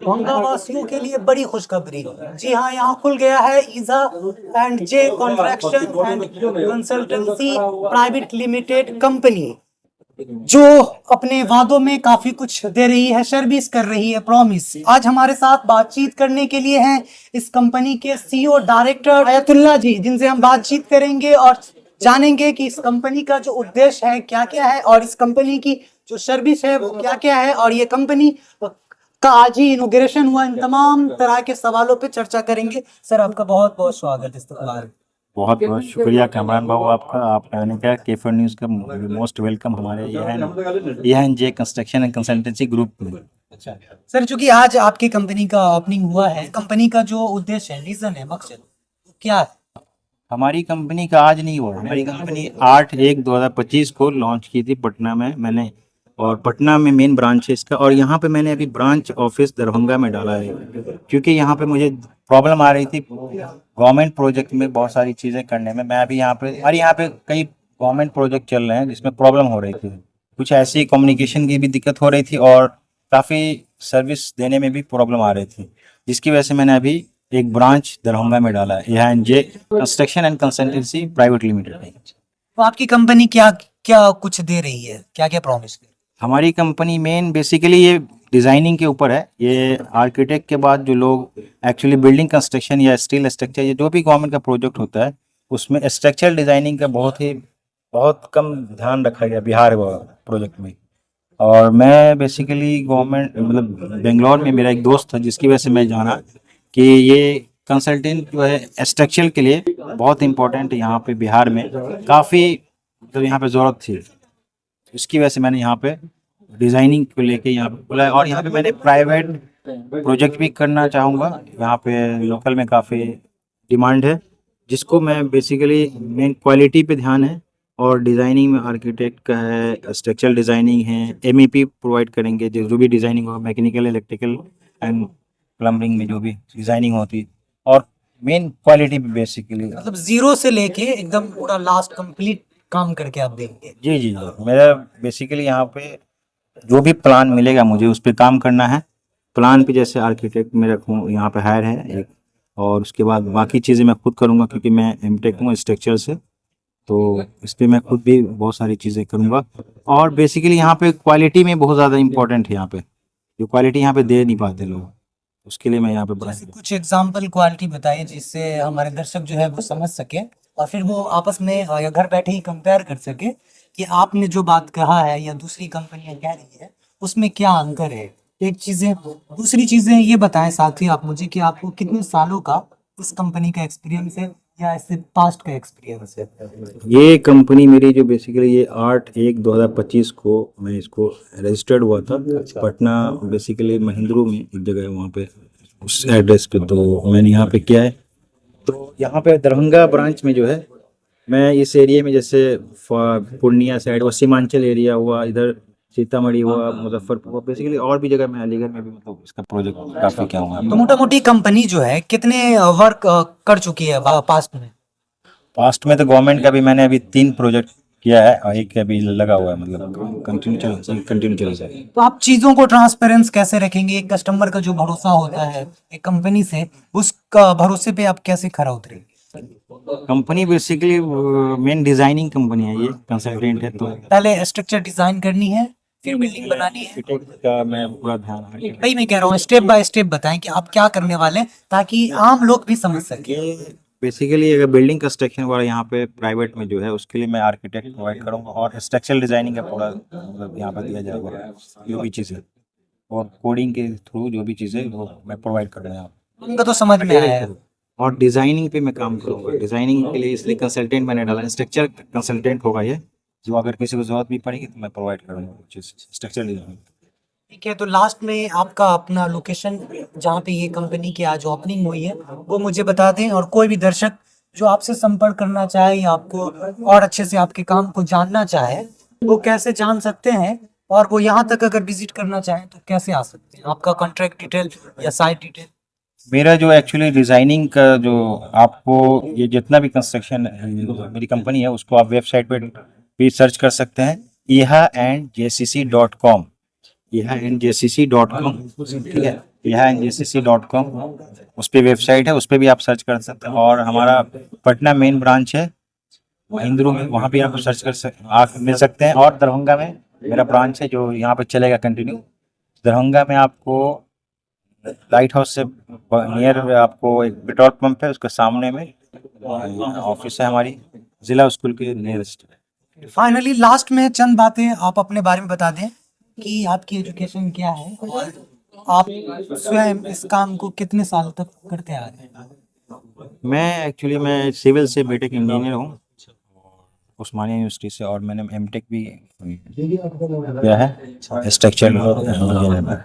दरभंगा वासियों के लिए बड़ी खुशखबरी। जी हाँ, यहाँ खुल गया है ईजा and J contraction and consultancy private limited company, जो अपने वादों में काफी कुछ दे रही है, सर्विस कर रही है, प्रॉमिस। आज हमारे साथ बातचीत करने के लिए हैं इस कंपनी के सीईओ डायरेक्टर आयतुल्ला जी, जिनसे हम बातचीत करेंगे और जानेंगे कि इस कंपनी का जो उद्देश्य है क्या क्या है और इस कंपनी की जो सर्विस है वो क्या क्या है, और ये कंपनी का आज ही इनॉग्रेशन हुआ। इन तमाम तरह के सवालों पे चर्चा करेंगे। सर, आपका बहुत बहुत स्वागत इस्तकबाल। बहुत बहुत शुक्रिया कामरान बाबू आपका। आपने आने का केफर न्यूज़ का मोस्ट वेलकम हमारे ये जे कंस्ट्रक्शन एंड कंसल्टेंसी ग्रुप में। अच्छा सर, चूंकि आज आपकी कंपनी का ओपनिंग हुआ है, कंपनी का जो उद्देश्य है, रीजन है, मकसद क्या है? हमारी कंपनी का आज नहीं हुआ, हमारी कंपनी 8/1/2025 को लॉन्च की थी पटना में मैंने, और पटना में मेन ब्रांच है इसका, और यहाँ पे मैंने अभी ब्रांच ऑफिस दरभंगा में डाला है, क्योंकि यहाँ पे मुझे प्रॉब्लम आ रही थी गवर्नमेंट प्रोजेक्ट में बहुत सारी चीज़ें करने में। मैं अभी यहाँ पे, हमारे यहाँ पे कई गवर्नमेंट प्रोजेक्ट चल रहे हैं जिसमें प्रॉब्लम हो रही थी, कुछ ऐसी कम्युनिकेशन की भी दिक्कत हो रही थी और काफ़ी सर्विस देने में भी प्रॉब्लम आ रही थी, जिसकी वजह से मैंने अभी एक ब्रांच दरभंगा में डाला है, यहाँ J construction and consultancy private limited है। तो आपकी कंपनी क्या क्या कुछ दे रही है, क्या क्या प्रॉमिस कर? हमारी कंपनी मेन बेसिकली ये डिज़ाइनिंग के ऊपर है। ये आर्किटेक्ट के बाद जो लोग एक्चुअली बिल्डिंग कंस्ट्रक्शन या स्टील स्ट्रक्चर या जो भी गवर्नमेंट का प्रोजेक्ट होता है उसमें स्ट्रक्चरल डिज़ाइनिंग का बहुत कम ध्यान रखा गया बिहार प्रोजेक्ट में। और मैं बेसिकली गवर्नमेंट मतलब बेंगलोर में मेरा एक दोस्त था जिसकी वजह से मैं जाना कि ये कंसल्टेंट जो है स्ट्रक्चरल के लिए बहुत इंपॉर्टेंट है यहाँ पे बिहार में, काफ़ी मतलब यहाँ पे ज़रूरत थी। इसकी वजह से मैंने यहाँ पे डिज़ाइनिंग को लेके यहाँ पे बोला, और यहाँ पे मैंने प्राइवेट प्रोजेक्ट भी करना चाहूँगा। यहाँ पे लोकल में काफ़ी डिमांड है, जिसको मैं बेसिकली मेन क्वालिटी पे ध्यान है, और डिज़ाइनिंग में आर्किटेक्ट का है, स्ट्रक्चरल डिज़ाइनिंग है, MEP प्रोवाइड करेंगे, जो भी डिज़ाइनिंग होगा मैकेनिकल इलेक्ट्रिकल एंड प्लम्बिंग में जो भी डिज़ाइनिंग होती, और मेन क्वालिटी पे बेसिकली मतलब जीरो से लेके एकदम पूरा लास्ट कंप्लीट काम करके आप देंगे? जी जी जी। मेरा बेसिकली यहाँ पे जो भी प्लान मिलेगा मुझे उस पर काम करना है। प्लान पे जैसे आर्किटेक्ट मेरा यहाँ पे हायर है एक, और उसके बाद बाकी चीज़ें मैं खुद करूँगा क्योंकि मैं M.Tech हूँ स्ट्रक्चर से, तो इस पर मैं खुद भी बहुत सारी चीज़ें करूँगा। और बेसिकली यहाँ पे क्वालिटी में बहुत ज़्यादा इंपॉर्टेंट है, यहाँ पे जो क्वालिटी यहाँ पे दे नहीं पाते लोग, उसके लिए मैं यहाँ पे बड़ा कुछ एग्जाम्पल क्वालिटी बताइए जिससे हमारे दर्शक जो है वो समझ सके और फिर वो आपस में या घर बैठे ही कंपेयर कर सके कि आपने जो बात कहा है या दूसरी कंपनियां कह रही है उसमें क्या अंतर है। एक चीजें, दूसरी चीजें ये बताएं साथ ही आप मुझे कि आपको कितने सालों का इस कंपनी का एक्सपीरियंस है या इससे पास्ट का एक्सपीरियंस है? ये कंपनी मेरी जो बेसिकली ये 8/1/2025 को मैं इसको रजिस्टर्ड हुआ था पटना, बेसिकली महिंद्रू में एक जगह है वहाँ पे उस एड्रेस पे, तो मैंने यहाँ पे किया है। तो यहाँ पे दरभंगा ब्रांच में जो है मैं इस एरिया में, जैसे पूर्णिया साइड हुआ, सीमांचल एरिया हुआ, इधर सीतामढ़ी हुआ, मुजफ्फरपुर हुआ, बेसिकली और भी जगह मैं अलीगढ़ में भी मतलब इसका प्रोजेक्ट काफ़ी क्या हुआ। तो मोटा मोटी कंपनी जो है कितने वर्क कर चुकी है पास्ट में? पास्ट में तो गवर्नमेंट का भी मैंने अभी 3 प्रोजेक्ट किया है और एक अभी लगा हुआ है, मतलब कंटिन्यू चल रहा है। तो आप चीजों को ट्रांसपेरेंस कैसे रखेंगे? एक कस्टमर का जो भरोसा होता है एक कंपनी से, उसका भरोसे पे आप कैसे खरा उतरेंगे? Company basically main designing company है, ये कंसल्टेंट है, तो पहले स्ट्रक्चर डिजाइन करनी है, फिर बिल्डिंग बनानी है। आर्किटेक्ट का मैं पूरा ध्यान भाई मैं कह रहा हूँ स्टेप बाय स्टेप बताएं कि आप क्या करने वाले हैं ताकि आम लोग भी समझ सके। बेसिकली अगर बिल्डिंग कंस्ट्रक्शन वाला यहाँ पे प्राइवेट में जो है उसके लिए मैं आर्किटेक्ट प्रोवाइड करूँगा, और स्ट्रक्चरल डिजाइनिंग का पूरा मतलब यहाँ पर दिया जाएगा जो भी चीज़ें, और कोडिंग के थ्रू जो भी चीज़ें वो मैं प्रोवाइड कर रहा हूँ। उनका तो समझ में आया है। और डिज़ाइनिंग पे मैं काम करूँगा, डिज़ाइनिंग के लिए इसलिए कंसल्टेंट मैंने डाला, स्ट्रक्चर कंसल्टेंट होगा ये, जो अगर किसी को जरूरत भी पड़ेगी तो मैं प्रोवाइड करूँगा स्ट्रक्चर डिज़ाइनिंग। ठीक है, तो लास्ट में आपका अपना लोकेशन जहाँ पे ये कंपनी की आज ओपनिंग हुई है वो मुझे बता दें, और कोई भी दर्शक जो आपसे संपर्क करना चाहे या आपको और अच्छे से आपके काम को जानना चाहे वो कैसे जान सकते हैं, और वो यहाँ तक अगर विजिट करना चाहे तो कैसे आ सकते हैं? आपका कॉन्ट्रैक्ट डिटेल या साइट डिटेल? मेरा जो एक्चुअली डिज़ाइनिंग का जो आपको ये जितना भी कंस्ट्रक्शन मेरी कंपनी है उसको आप वेबसाइट पे भी सर्च कर सकते हैं, eha&jcc.com, eha&jcc.com, ठीक है। ehangcc.com, उस पे वेबसाइट है, उस पे भी आप सर्च कर सकते हैं। और हमारा पटना मेन ब्रांच है इंद्रू में, वहाँ भी आप सर्च आप मिल सकते हैं। और दरभंगा में मेरा ब्रांच है जो यहाँ पे चलेगा कंटिन्यू। दरभंगा में आपको लाइट हाउस से नियर आपको एक पेट्रोल पंप है, उसके सामने में ऑफिस है हमारी, जिला स्कूल के नियरेस्ट। फाइनली लास्ट में चंद बातें आप अपने बारे में बता दें कि आपकी एजुकेशन क्या है और आप स्वयं इस काम को कितने साल तक करते आ रहे हैं। मैं सिविल से बीटेक इंजीनियर हूँ उस्मानिया यूनिवर्सिटी से, और मैंने एमटेक भी किया है स्ट्रक्चर इंजीनियर में।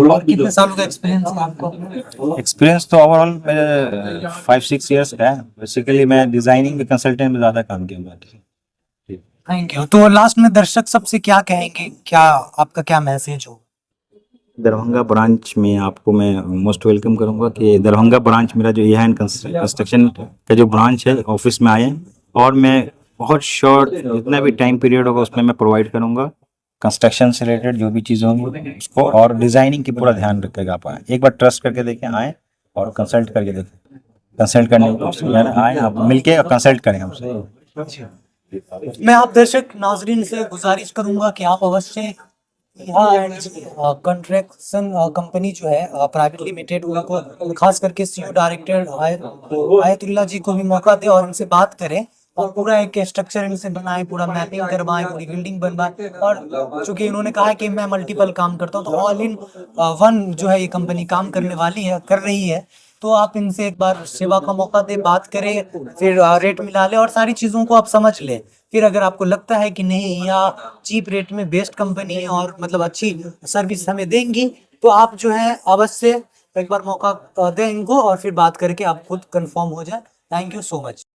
और कितने सालों का एक्सपीरियंस है आपको। एक्सपीरियंस तो ओवरऑल मेरे 5-6 ईयर्स का है। बेसिकली मैं डिजाइनिंग के कंसल्टेंट में ज़्यादा काम किया हूँ। Thank you. तो लास्ट में दर्शक सबसे क्या कहेंगे, क्या आपका क्या मैसेज हो। दरभंगा ब्रांच में आपको मैं मोस्ट वेलकम करूंगा कि दरभंगा ब्रांच मेरा जो एंड कंस्ट्रक्शन का जो ब्रांच है ऑफिस में आए, और मैं बहुत शॉर्ट जितना भी टाइम पीरियड होगा उसमें मैं प्रोवाइड करूंगा कंस्ट्रक्शन से रिलेटेड जो भी चीज़ें होंगी उसको, और डिजाइनिंग की पूरा ध्यान रखेगा। आप आए एक बार ट्रस्ट करके देखें, आए और कंसल्ट करके देखें। कंसल्ट करने को आए, आप मिलके कंसल्ट करें हमसे। मैं आप दर्शक नाजरीन से गुजारिश करूंगा कि आप अवश्य यहाँ कंस्ट्रक्शन कंपनी जो है प्राइवेट लिमिटेड, उनको खास करके सीईओ डायरेक्टर आयतुल्लाह जी को भी मौका दे और उनसे बात करें और पूरा एक स्ट्रक्चर इनसे बनाए, पूरा मैपिंग करवाएं, पूरी बिल्डिंग बनवाएं। और चूंकि इन्होंने कहा है कि मैं मल्टीपल काम करता हूँ, तो ऑल इन वन जो है ये कंपनी काम करने वाली है, कर रही है। तो आप इनसे एक बार सेवा का मौका दे, बात करें, फिर रेट मिला ले और सारी चीज़ों को आप समझ लें। फिर अगर आपको लगता है कि नहीं यहाँ चीप रेट में बेस्ट कंपनी है और मतलब अच्छी सर्विस हमें देंगी, तो आप जो है अवश्य एक बार मौका दें इनको और फिर बात करके आप खुद कंफर्म हो जाए। Thank you so much.